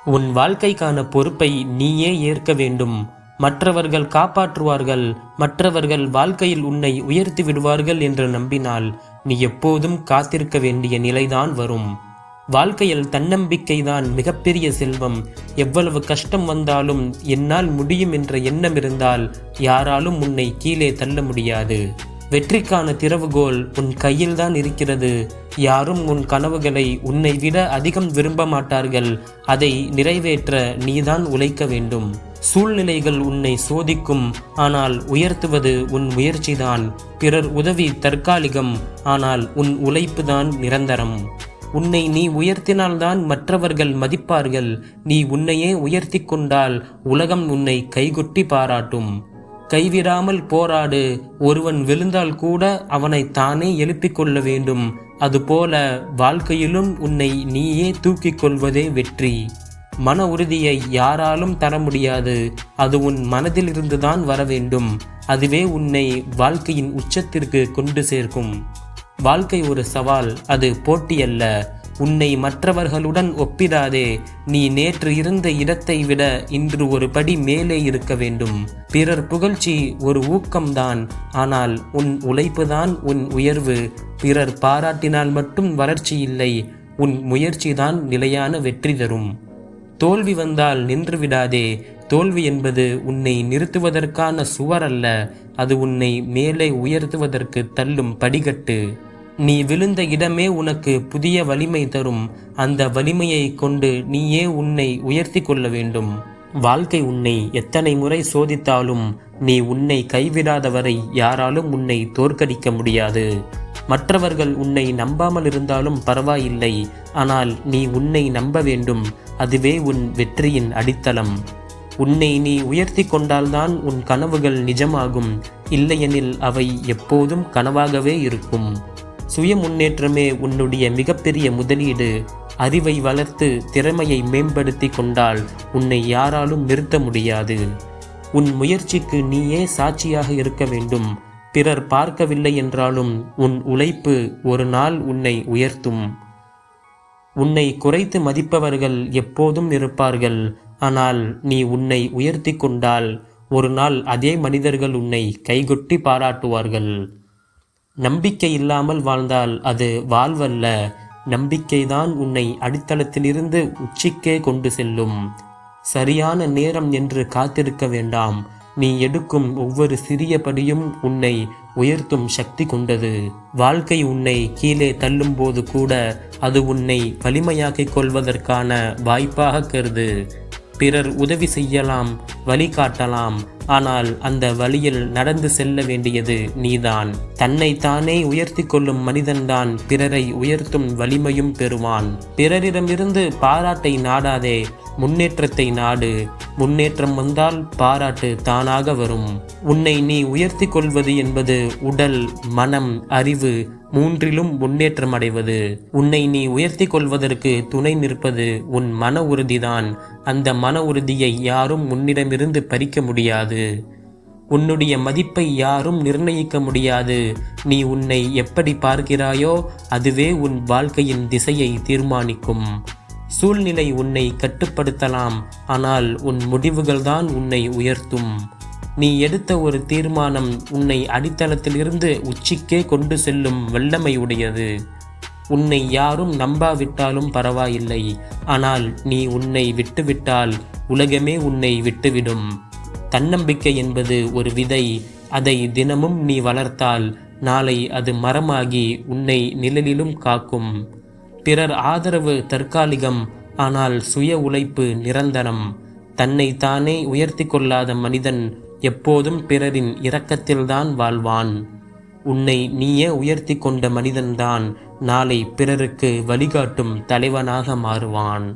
உன் வாழ்க்கைக்கான பொறுப்பை நீயே ஏற்க வேண்டும். மற்றவர்கள் காப்பாற்றுவார்கள், மற்றவர்கள் வாழ்க்கையில் உன்னை உயர்த்தி விடுவார்கள் என்று நம்பினால் நீ எப்போதும் காத்திருக்க வேண்டிய நிலைதான் வரும். வாழ்க்கையில் தன்னம்பிக்கைதான் மிகப்பெரிய செல்வம். எவ்வளவு கஷ்டம் வந்தாலும் என்னால் முடியும் என்ற எண்ணம் இருந்தால் யாராலும் உன்னை கீழே தள்ள முடியாது. வெற்றிக்கான திறவுகோல் உன் கையில்தான் இருக்கிறது. யாரும் உன் கனவுகளை உன்னை விட அதிகம் விரும்ப மாட்டார்கள். அதை நிறைவேற்ற நீதான் உழைக்க வேண்டும். சூழ்நிலைகள் உன்னை சோதிக்கும், ஆனால் உயர்த்துவது உன் முயற்சிதான். பிறர் உதவி தற்காலிகம், ஆனால் உன் உழைப்புதான் நிரந்தரம். உன்னை நீ உயர்த்தினால்தான் மற்றவர்கள் மதிப்பார்கள். நீ உன்னையே உயர்த்தி கொண்டால் உலகம் உன்னை கைகொட்டி பாராட்டும். கைவிடாமல் போராடு. ஒருவன் விழுந்தால் கூட அவனை தானே எழுப்பிக் கொள்ள வேண்டும். அதுபோல வாழ்க்கையிலும் உன்னை நீயே தூக்கிக் கொள்வதே வெற்றி. மன உறுதியை யாராலும் தர முடியாது. அது உன் மனதில் இருந்துதான் வர வேண்டும். அதுவே உன்னை வாழ்க்கையின் உச்சத்திற்கு கொண்டு சேர்க்கும். வாழ்க்கை ஒரு சவால், அது போட்டி அல்ல. உன்னை மற்றவர்களுடன் ஒப்பிடாதே. நீ நேற்று இருந்த இடத்தை விட இன்று ஒரு படி மேலே இருக்க வேண்டும். பிறர் புகழ்ச்சி ஒரு ஊக்கம்தான், ஆனால் உன் உழைப்புதான் உன் உயர்வு. பிறர் பாராட்டினால் மட்டும் வளர்ச்சி இல்லை, உன் முயற்சிதான் நிலையான வெற்றி தரும். தோல்வி வந்தால் நின்று விடாதே. தோல்வி என்பது உன்னை நிறுத்துவதற்கான சுவர் அல்ல, அது உன்னை மேலே உயர்த்துவதற்கு தள்ளும் படிக்கட்டு. நீ விழுந்த இடமே உனக்கு புதிய வலிமை தரும். அந்த வலிமையை கொண்டு நீயே உன்னை உயர்த்தி கொள்ள வேண்டும். வாழ்க்கை உன்னை எத்தனை முறை சோதித்தாலும் நீ உன்னை கைவிடாதவரை யாராலும் உன்னை தோற்கடிக்க முடியாது. மற்றவர்கள் உன்னை நம்பாமல் இருந்தாலும் பரவாயில்லை, ஆனால் நீ உன்னை நம்ப வேண்டும். அதுவே உன் வெற்றியின் அடித்தளம். உன்னை நீ உயர்த்தி கொண்டால்தான் உன் கனவுகள் நிஜமாகும். இல்லையெனில் அவை எப்போதும் கனவாகவே இருக்கும். சுய முன்னேற்றமே உன்னுடைய மிகப்பெரிய முதலீடு. அறிவை வளர்த்து திறமையை மேம்படுத்தி கொண்டால் உன்னை யாராலும் நிறுத்த முடியாது. உன் முயற்சிக்கு நீயே சாட்சியாக இருக்க வேண்டும். பிறர் பார்க்கவில்லை என்றாலும் உன் உழைப்பு ஒரு நாள் உன்னை உயர்த்தும். உன்னை குறைத்து மதிப்பவர்கள் எப்போதும் இருப்பார்கள், ஆனால் நீ உன்னை உயர்த்தி கொண்டால் ஒரு நாள் அதே மனிதர்கள் உன்னை கைகொட்டி பாராட்டுவார்கள். நம்பிக்கை இல்லாமல் வாழ்ந்தால் அது வாழ்வல்ல. நம்பிக்கைதான் உன்னை அடித்தளத்திலிருந்து உச்சிக்கே கொண்டு செல்லும். சரியான நேரம் என்று காத்திருக்க வேண்டாம். நீ எடுக்கும் ஒவ்வொரு சிறிய படியும் உன்னை உயர்த்தும் சக்தி கொண்டது. வாழ்க்கை உன்னை கீழே தள்ளும் போது கூட அது உன்னை வலிமையாக்கிக் கொள்வதற்கான வாய்ப்பாக கருது. பிறர் உதவி செய்யலாம், வழிகாட்டலாம், ஆனால் அந்த வழியில் நடந்து செல்ல வேண்டியது நீதான். தன்னை தானே உயர்த்தி கொள்ளும் மனிதன்தான் பிறரை உயர்த்தும் வலிமையும் பெறுவான். பிறரிடமிருந்து பாராட்டை நாடாதே, முன்னேற்றத்தை நாடு. முன்னேற்றம் வந்தால் பாராட்டு தானாக வரும். உன்னை நீ உயர்த்தி கொள்வது என்பது உடல், மனம், அறிவு மூன்றிலும் முன்னேற்றம் அடைவது. உன்னை நீ உயர்த்தி கொள்வதற்கு துணை நிற்பது உன் மன உறுதிதான். அந்த மன உறுதியை யாரும் உன்னிடமிருந்து பறிக்க முடியாது. உன்னுடைய மதிப்பை யாரும் நிர்ணயிக்க முடியாது. நீ உன்னை எப்படி பார்க்கிறாயோ அதுவே உன் வாழ்க்கையின் திசையை தீர்மானிக்கும். சூழ்நிலை உன்னை கட்டுப்படுத்தலாம், ஆனால் உன் முடிவுகள்தான் உன்னை உயர்த்தும். நீ எடுத்த ஒரு தீர்மானம் உன்னை அடித்தளத்திலிருந்து உச்சிக்கே கொண்டு செல்லும் வல்லமை உடையது. உன்னை யாரும் நம்பாவிட்டாலும் பரவாயில்லை, ஆனால் நீ உன்னை விட்டுவிட்டால் உலகமே உன்னை விட்டுவிடும். தன்னம்பிக்கை என்பது ஒரு விதை. அதை தினமும் நீ வளர்த்தால் நாளை அது மரமாகி உன்னை நிழலிலும் காக்கும். பிறர் ஆதரவு தற்காலிகம், ஆனால் சுய உழைப்பு நிரந்தரம். தன்னை தானே உயர்த்தி கொள்ளாத மனிதன் எப்போதும் பிறரின் இரக்கத்தில்தான் வாழ்வான். உன்னை நீயே உயர்த்தி கொண்ட மனிதன்தான் நாளை பிறருக்கு வழிகாட்டும் தலைவனாக மாறுவான்.